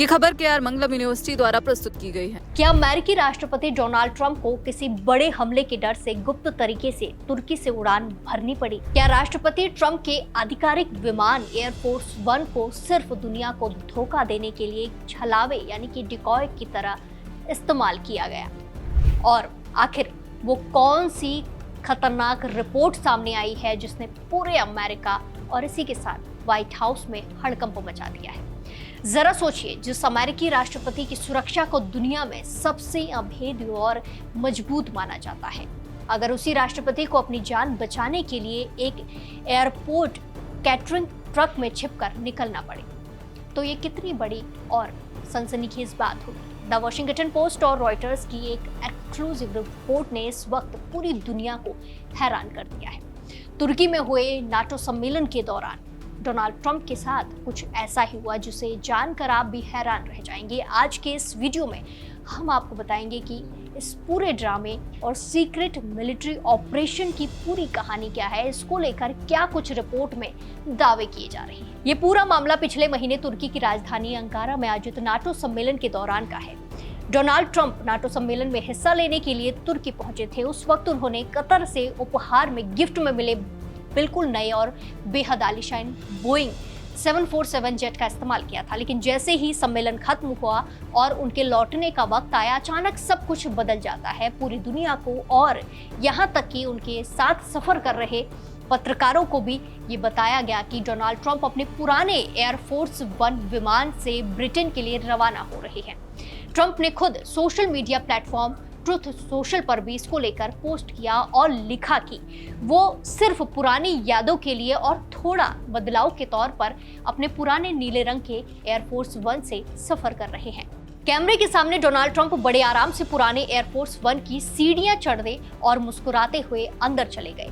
ये खबर केआर मंगलम यूनिवर्सिटी द्वारा प्रस्तुत की गई है। क्या अमेरिकी राष्ट्रपति डोनाल्ड ट्रंप को किसी बड़े हमले के डर से गुप्त तरीके से तुर्की से उड़ान भरनी पड़ी? क्या राष्ट्रपति ट्रंप के आधिकारिक विमान एयरफोर्स वन को सिर्फ दुनिया को धोखा देने के लिए छलावे यानी कि डिकॉय की तरह इस्तेमाल किया गया? और आखिर वो कौन सी खतरनाक रिपोर्ट सामने आई है जिसने पूरे अमेरिका और इसी के साथ व्हाइट हाउस में हड़कंप मचा दिया है? जरा सोचिए, जिस अमेरिकी राष्ट्रपति की सुरक्षा को दुनिया में सबसे अभेद्य और मजबूत माना जाता है, अगर उसी राष्ट्रपति को अपनी जान बचाने के लिए एक एयरपोर्ट कैटरिंग ट्रक में छिपकर निकलना पड़े, तो ये कितनी बड़ी और सनसनीखेज बात होगी। द वॉशिंगटन पोस्ट और रॉयटर्स की एक एक्सक्लूसिव रिपोर्ट ने इस वक्त पूरी दुनिया को हैरान कर दिया है। तुर्की में हुए नाटो सम्मेलन के दौरान डोनाल्ड ट्रंप के साथ कुछ ऐसा ही हुआ जिसे जानकर आप भी हैरान रह जाएंगे। आज के इस वीडियो में हम आपको बताएंगे कि इस पूरे ड्रामे और सीक्रेट मिलिट्री ऑपरेशन की पूरी कहानी क्या है, इसको लेकर क्या कुछ रिपोर्ट में दावे किए जा रहे हैं। ये पूरा मामला पिछले महीने तुर्की की राजधानी अंकारा में आयोजित नाटो सम्मेलन के दौरान का है। डोनाल्ड ट्रंप नाटो सम्मेलन में हिस्सा लेने के लिए तुर्की पहुंचे थे। उस वक्त उन्होंने कतर से उपहार में गिफ्ट में मिले बिल्कुल नए और बेहद आलीशान बोइंग 747 जेट का इस्तेमाल किया था। लेकिन जैसे ही सम्मेलन खत्म हुआ और उनके लौटने का वक्त आया, अचानक सब कुछ बदल जाता है। पूरी दुनिया को और यहाँ तक कि उनके साथ सफर कर रहे पत्रकारों को भी ये बताया गया कि डोनाल्ड ट्रंप अपने पुराने एयरफोर्स वन विमान से ब्रिटेन के लिए रवाना हो रहे हैं। ट्रंप ने खुद social media platform truth social पर भी इसको लेकर पोस्ट किया और लिखा कि वो सिर्फ पुरानी यादों के लिए और थोड़ा बदलाव के तौर पर अपने पुराने नीले रंग के एयरफोर्स वन से सफर कर रहे हैं। कैमरे के सामने डोनाल्ड ट्रंप बड़े आराम से पुराने एयरफोर्स वन की सीढ़ियां चढ़ने और मुस्कुराते हुए अंदर चले गए।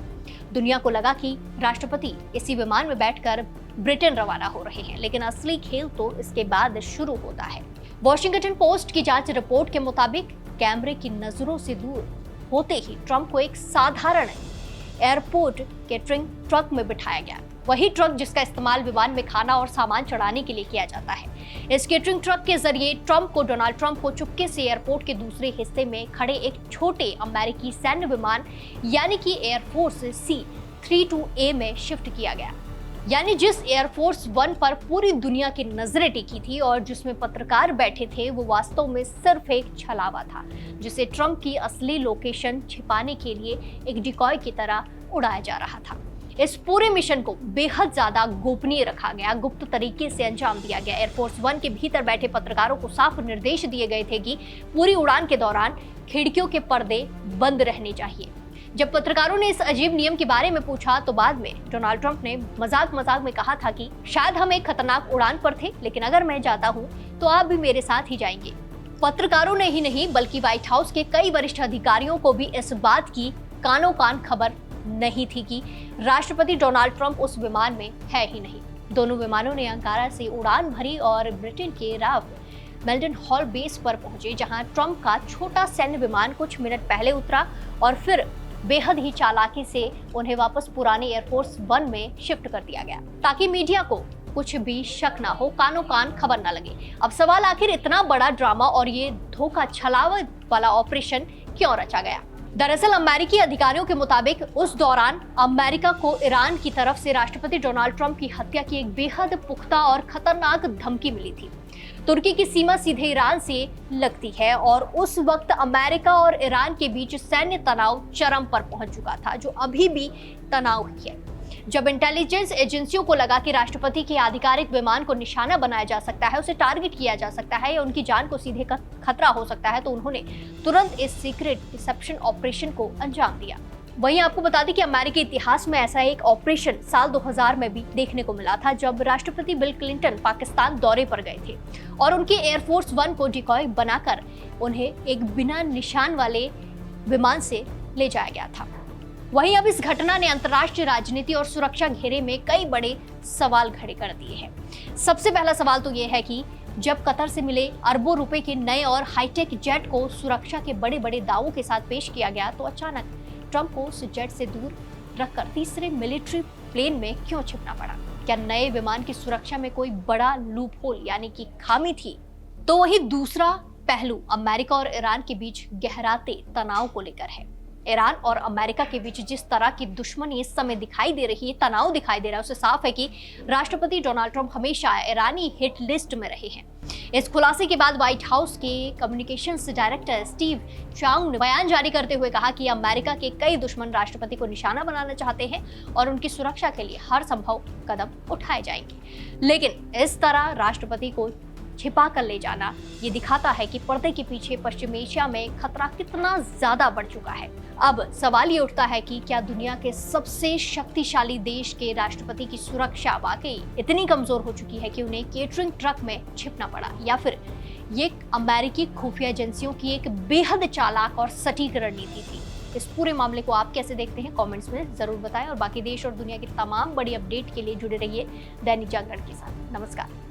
दुनिया को लगा कि राष्ट्रपति इसी विमान में बैठकर ब्रिटेन रवाना हो रहे हैं, लेकिन असली खेल तो इसके बाद शुरू होता है। वॉशिंगटन पोस्ट की जांच रिपोर्ट के मुताबिक कैमरे की नजरों से दूर होते ही ट्रंप को एक साधारण एयरपोर्ट कैटरिंग ट्रक में बिठाया गया। वही ट्रक जिसका इस्तेमाल विमान में खाना और सामान चढ़ाने के लिए किया जाता है। इस कैटरिंग ट्रक के जरिए डोनाल्ड ट्रंप को चुपके से एयरपोर्ट के दूसरे हिस्से में खड़े एक छोटे अमेरिकी सैन्य विमान यानी कि एयरफोर्स C-32A में शिफ्ट किया गया। यानी जिस एयरफोर्स वन पर पूरी दुनिया की नजरें टिकी थी और जिसमें पत्रकार बैठे थे, वो वास्तव में सिर्फ एक छलावा था जिसे ट्रंप की असली लोकेशन छिपाने के लिए एक डिकॉय की तरह उड़ाया जा रहा था। इस पूरे मिशन को बेहद ज्यादा गोपनीय रखा गया, गुप्त तरीके से अंजाम दिया गया। एयरफोर्स वन के भीतर बैठे पत्रकारों को साफ निर्देश दिए गए थे कि पूरी उड़ान के दौरान खिड़कियों के पर्दे बंद रहने चाहिए। जब पत्रकारों ने इस अजीब नियम के बारे में पूछा तो बाद में डोनाल्ड ट्रंप ने मजाक में कहा था कि शायद हम एक खतरनाक उड़ान पर थे, लेकिन अगर मैं जाता हूं तो आप भी मेरे साथ ही जाएंगे। पत्रकारों ने ही नहीं बल्कि व्हाइट हाउस के कई वरिष्ठ अधिकारियों को भी इस बात की कानों कान खबर नहीं थी कि राष्ट्रपति डोनाल्ड ट्रंप उस विमान में है ही नहीं। दोनों विमानों ने अंकारा से उड़ान भरी और ब्रिटेन के राफ मेल्डन हॉल बेस पर पहुंचे, जहां ट्रंप का छोटा सैन्य विमान कुछ मिनट पहले उतरा और फिर बेहद ही चालाकी से उन्हें वापस पुराने एयरफोर्स वन में शिफ्ट कर दिया गया ताकि मीडिया को कुछ भी शक ना हो, कानों कान खबर ना लगे। अब सवाल, आखिर इतना बड़ा ड्रामा और ये धोखा छलावा वाला ऑपरेशन क्यों रचा गया? दरअसल अमेरिकी अधिकारियों के मुताबिक उस दौरान अमेरिका को ईरान की तरफ से राष्ट्रपति डोनाल्ड ट्रंप की हत्या की एक बेहद पुख्ता और खतरनाक धमकी मिली थी। तुर्की की सीमा सीधे ईरान से लगती है और उस वक्त अमेरिका और ईरान के बीच सैन्य तनाव चरम पर पहुंच चुका था, जो अभी भी तनाव ही है। जब इंटेलिजेंस एजेंसियों को लगा कि राष्ट्रपति के आधिकारिक विमान को निशाना बनाया जा सकता है, उसे टारगेट किया जा सकता है या उनकी जान को सीधे खतरा हो सकता है, तो उन्होंने तुरंत इस सीक्रेट रिसेप्शन ऑपरेशन को अंजाम दिया। वहीं आपको बता दें कि अमेरिकी इतिहास में ऐसा एक ऑपरेशन साल 2000 में भी देखने को मिला था, जब राष्ट्रपति बिल क्लिंटन पाकिस्तान दौरे पर गए थे और उनके एयरफोर्स वन को डिकॉय बनाकर उन्हें एक बिना निशान वाले विमान से ले जाया गया था। वहीं अब इस घटना ने अंतर्राष्ट्रीय राजनीति और सुरक्षा घेरे में कई बड़े सवाल खड़े कर दिए हैं। सबसे पहला सवाल तो ये है कि जब कतर से मिले अरबों रुपए के नए और हाईटेक जेट को सुरक्षा के बड़े बड़े दावों के साथ पेश किया गया, तो अचानक ट्रंप को उस जेट से दूर रखकर तीसरे मिलिट्री प्लेन में क्यों छिपना पड़ा? क्या नए विमान की सुरक्षा में कोई बड़ा लूप होल यानी कि खामी थी? तो वही दूसरा पहलू अमेरिका और ईरान के बीच गहराते तनाव को लेकर है। ईरान और अमेरिका के बीच जिस तरह की दुश्मनी इस समय दिखाई दे रही है, तनाव दिखाई दे रहा है, उससे साफ है कि राष्ट्रपति डोनाल्ड ट्रंप हमेशा ईरानी हिट लिस्ट में रहे हैं। इस खुलासे के बाद व्हाइट हाउस के कम्युनिकेशंस डायरेक्टर स्टीव चांग ने बयान जारी करते हुए कहा कि अमेरिका के कई दुश्मन राष्ट्रपति को निशाना बनाना चाहते हैं और उनकी सुरक्षा के लिए हर संभव कदम उठाए जाएंगे। लेकिन इस तरह राष्ट्रपति को छिपा कर ले जाना ये दिखाता है कि पर्दे के पीछे पश्चिम एशिया में खतरा कितना ज्यादा बढ़ चुका है। अब सवाल ये उठता है कि क्या दुनिया के सबसे शक्तिशाली देश के राष्ट्रपति की सुरक्षा वाकई इतनी कमजोर हो चुकी है कि उन्हें केटरिंग ट्रक में छिपना पड़ा, या फिर ये अमेरिकी खुफिया एजेंसियों की एक बेहद चालाक और सटीक रणनीति थी। इस पूरे मामले को आप कैसे देखते हैं, कमेंट्स में जरूर बताएं और बाकी देश और दुनिया की तमाम बड़ी अपडेट के लिए जुड़े रहिए दैनिक जागरण के साथ। नमस्कार।